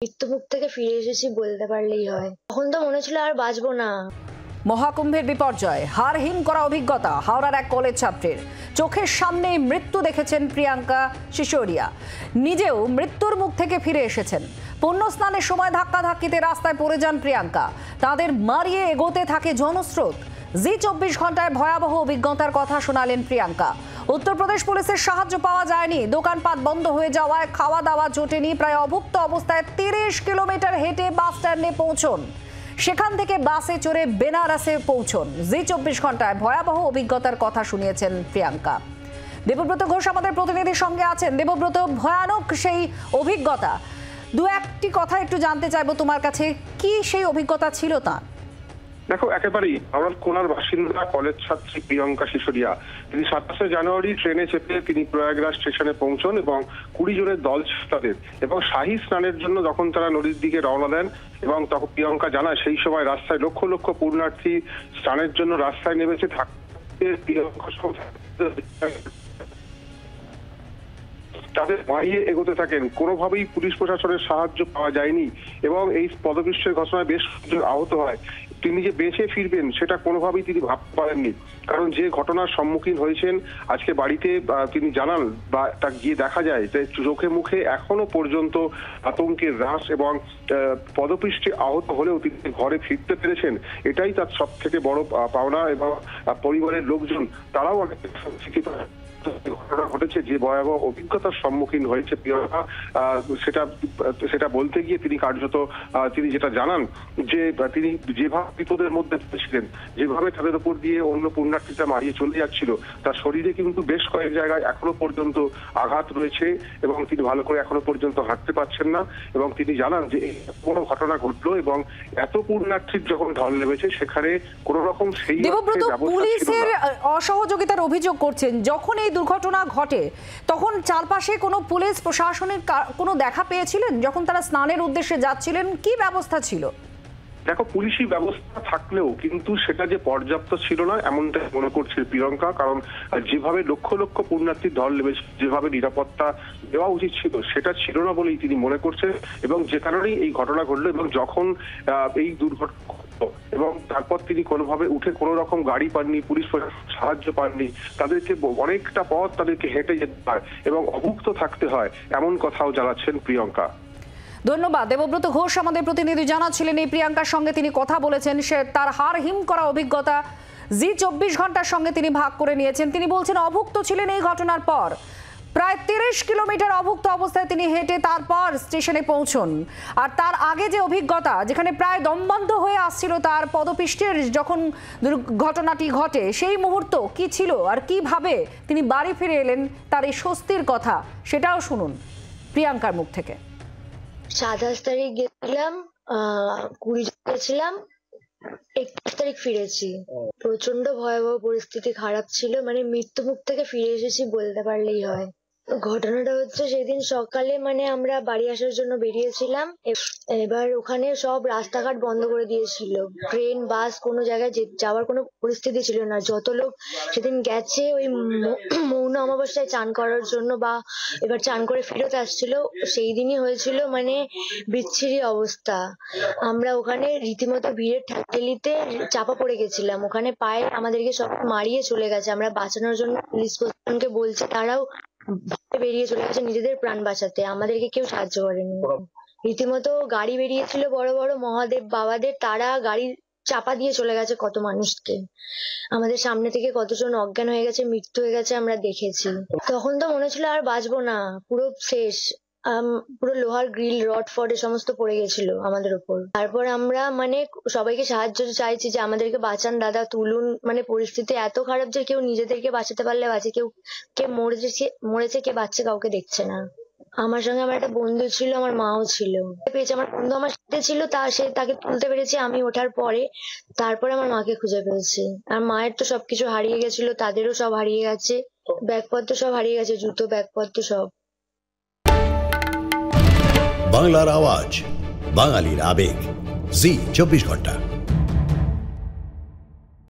মৃত্যুমুখ থেকে ফিরে এসেছি বলতে পারলেই হয়। তখন তো মনে ছিল আর বাঁচবো না। মহাকুম্ভের বিপর্যয়, হার হিম করা অভিজ্ঞতা হাওড়ার এক কলেজ ছাত্রের। চোখের সামনে মৃত্যু দেখেছেন প্রিয়াঙ্কা সিসোদিয়া। নিজেও মৃত্যুর মুখ থেকে ফিরে এসেছেন। পুণ্য স্নানের সময় ধাক্কাধাক্কিতে রাস্তায় পড়ে যান প্রিয়াঙ্কা। তাদের মারিয়ে এগোতে থাকে জনস্রোত। জি 24 ঘন্টায় ভয়াবহ অভিজ্ঞতার কথা শোনালেন প্রিয়াঙ্কা। উত্তরপ্রদেশ পুলিশের সাহায্য পাওয়া যায়নি, দোকানপাট বন্ধ হয়ে যাওয়ায় খাওয়া দাওয়া জোটেনি। প্রায় অভুক্ত অবস্থায় 30 কিলোমিটার হেঁটে বাস স্ট্যান্ডে পৌঁছন। সেখান থেকে বাসে চড়ে বেনারসে পৌঁছন। জি 24 ঘন্টায় ভয়াবহ অভিজ্ঞতার কথা শুনিয়েছেন প্রিয়াঙ্কা। দেবব্রত ঘোষ আমাদের প্রতিনিধির সঙ্গে আছেন। দেবব্রত, ভয়ানক সেই অভিজ্ঞতা, দু একটি কথা একটু জানতে চাইবো তোমার কাছে, কি সেই অভিজ্ঞতা ছিল তার? দেখো, একেবারেই আমার কোনার বাসিন্দা কলেজ ছাত্রী প্রিয়াঙ্কা সিসোদিয়া। তিনি 27শে জানুয়ারি ট্রেনে চেপে তিনি প্রয়াগরাজ স্টেশনে পৌঁছন এবং 20 জনের দল তাদের এবং শাহী স্নানের জন্য যখন তারা নদীর দিকে রওনা দেন এবং তখন প্রিয়াঙ্কা জানায় সেই সময় রাস্তায় লক্ষ লক্ষ পুণ্যার্থী স্নানের জন্য রাস্তায় নেমেছে। থাকতে প্রিয়াঙ্কা তাদের মারিয়ে এগোতে থাকেন। কোনোভাবেই পুলিশ প্রশাসনের সাহায্য পাওয়া যায়নি এবং এই পদপিষ্টের ঘটনায় বেশ আহত হয়। তিনি যে বেঁচে ফিরবেন সেটা কোনোভাবেই তিনি ভাবতে পারেননি, কারণ যে ঘটনার সম্মুখীন হয়েছেন আজকে বাড়িতে তিনি জানান বা তা গিয়ে দেখা যায় যে চোখে মুখে এখনো পর্যন্ত আতঙ্কের হ্রাস এবং পদপিষ্টে আহত হলেও তিনি ঘরে ফিরতে পেরেছেন, এটাই তার সব থেকে বড় পাওনা। এবং পরিবারের লোকজন তারাও অনেক শিক্ষিত ঘটনা ঘটেছে, যে ভয়াবহ অভিজ্ঞতার সম্মুখীন হয়েছে প্রিয়াঙ্কা, সেটা বলতে গিয়ে তিনি কার্যত তিনি যেটা জানান যে তিনি যেভাবে বিপদের মধ্যে ছিলেন, যেভাবে তাদের উপর দিয়ে অন্য পুণ্যার্থীরা মারিয়ে চলে যাচ্ছিল, তার শরীরে কিন্তু বেশ কয়েক জায়গায় এখনো পর্যন্ত আঘাত রয়েছে এবং তিনি ভালো করে এখনো পর্যন্ত হাঁটতে পারছেন না। এবং তিনি জানান যে কোনো ঘটনা ঘটলো এবং এত পুণ্যার্থীর যখন ঢল নেমেছে সেখানে কোন রকম সেই পুলিশের অসহযোগিতার অভিযোগ করছেন। যখন এই দুর্ঘটনা ঘটে তখন চারপাশে কোনো পুলিশ প্রশাসনের কোনো দেখা পেয়েছিলেন? যখন তারা স্নানের উদ্দেশ্যে যাচ্ছিলেন কি ব্যবস্থা ছিল? দেখো, পুলিশি ব্যবস্থা থাকলেও কিন্তু সেটা যে পর্যাপ্ত ছিল না এমনটা মনে করছে প্রিয়াঙ্কা, কারণ যেভাবে লক্ষ লক্ষ পুণ্যার্থীর ঢল নেমেছে, যেভাবে নিরাপত্তা দেওয়া উচিত ছিল সেটা ছিল না বলেই তিনি মনে করছেন এবং যে কারণেই এই ঘটনা ঘটলো। এবং যখন এই দুর্ঘটনা এবং তারপর তিনি কোনোভাবে উঠে কোনো রকম গাড়ি পাননি, পুলিশ সাহায্য পাননি, তাদেরকে অনেকটা পথ তাদেরকে হেঁটে যেতে হয় এবং অভুক্ত থাকতে হয়, এমন কথাও জানাচ্ছেন প্রিয়াঙ্কা। ধন্যবাদ। দেবব্রত ঘোষ আমাদের প্রতিনিধি জানাচ্ছিলেন এই প্রিয়াঙ্কার সঙ্গে তিনি কথা বলেছেন। সে তার হার হিম করা অভিজ্ঞতা জি 24 ঘন্টার সঙ্গে তিনি ভাগ করে নিয়েছেন। তিনি বলছেন অভুক্ত ছিলেন এই ঘটনার পর। প্রায় 30 কিলোমিটার অভুক্ত অবস্থায় তিনি হেঁটে তারপর স্টেশনে পৌঁছন। আর তার আগে যে অভিজ্ঞতা, যেখানে প্রায় দমবন্ধ হয়ে আসছিল তার পদপিষ্টের যখন ঘটনাটি ঘটে, সেই মুহূর্ত কি ছিল আর কিভাবে তিনি বাড়ি ফিরে এলেন, তার এই স্বস্তির কথা সেটাও শুনুন প্রিয়াঙ্কার মুখ থেকে। 27 তারিখ গেছিলাম, 20 গেছিলাম, 31 তারিখ ফিরেছি। প্রচন্ড ভয়াবহ পরিস্থিতি, খারাপ ছিল, মানে মৃত্যুমুখ থেকে ফিরে এসেছি বলতে পারলেই হয়। ঘটনাটা হচ্ছে সেদিন সকালে আমরা বাড়ি আসার জন্য বেরিয়েছিলাম। এবার ওখানে সব রাস্তাঘাট বন্ধ করে দিয়েছিল, ট্রেন বাস কোনো জায়গায় যাওয়ার কোনো পরিস্থিতি ছিল না। যত লোক সেদিন গেছে ওই মৌন অমাবস্যায় চান করার জন্য বা এবার চান করে ফেরত আসছিল, সেই দিনই হয়েছিল বিচ্ছিরি অবস্থা। আমরা ওখানে রীতিমতো ভিড়ের ঠেলাঠেলিতে চাপা পড়ে গেছিলাম। ওখানে পায়ে আমাদেরকে সব মারিয়ে চলে গেছে। আমরা বাঁচানোর জন্য পুলিশ প্রশাসনকে বলছি, তারাও বেরিয়ে চলে গেছে নিজেদের প্রাণ বাঁচাতে, আমাদেরকে কেউ সাহায্য করেনি। রীতিমতো গাড়ি বেরিয়েছিল বড় বড় মহাদেব বাবাদের, তারা গাড়ি চাপা দিয়ে চলে গেছে কত মানুষকে। আমাদের সামনে থেকে কতজন অজ্ঞান হয়ে গেছে, মৃত্যু হয়ে গেছে আমরা দেখেছি। তখন তো মনে ছিল আর বাঁচবো না, পুরো শেষ। পুরো লোহার গ্রিল রড ফড সমস্ত পড়ে গেছিল আমাদের উপর। তারপর আমরা সবাইকে সাহায্য চাইছি যে আমাদেরকে বাঁচান দাদা, তুলুন। পরিস্থিতি এত খারাপ যে কেউ নিজেদেরকে বাঁচাতে পারলে বাঁচে, কে মরেছে কে বাঁচছে কাউকে দেখছে না। আমার সঙ্গে আমার একটা বন্ধু ছিল, আমার মাও ছিল। পেয়েছে আমার বন্ধু, আমার সাথে ছিল, তাকে তুলতে পেরেছি আমি ওঠার পরে। তারপরে আমার মাকে খুঁজে পেয়েছি। আর মায়ের তো সবকিছু হারিয়ে গেছিল, তাদেরও সব হারিয়ে গেছে, ব্যাগপত্র সব হারিয়ে গেছে, জুতো ব্যাগপত্র সব। বাংলার আওয়াজ, বাঙালির আবেগ, জি 24 ঘন্টা।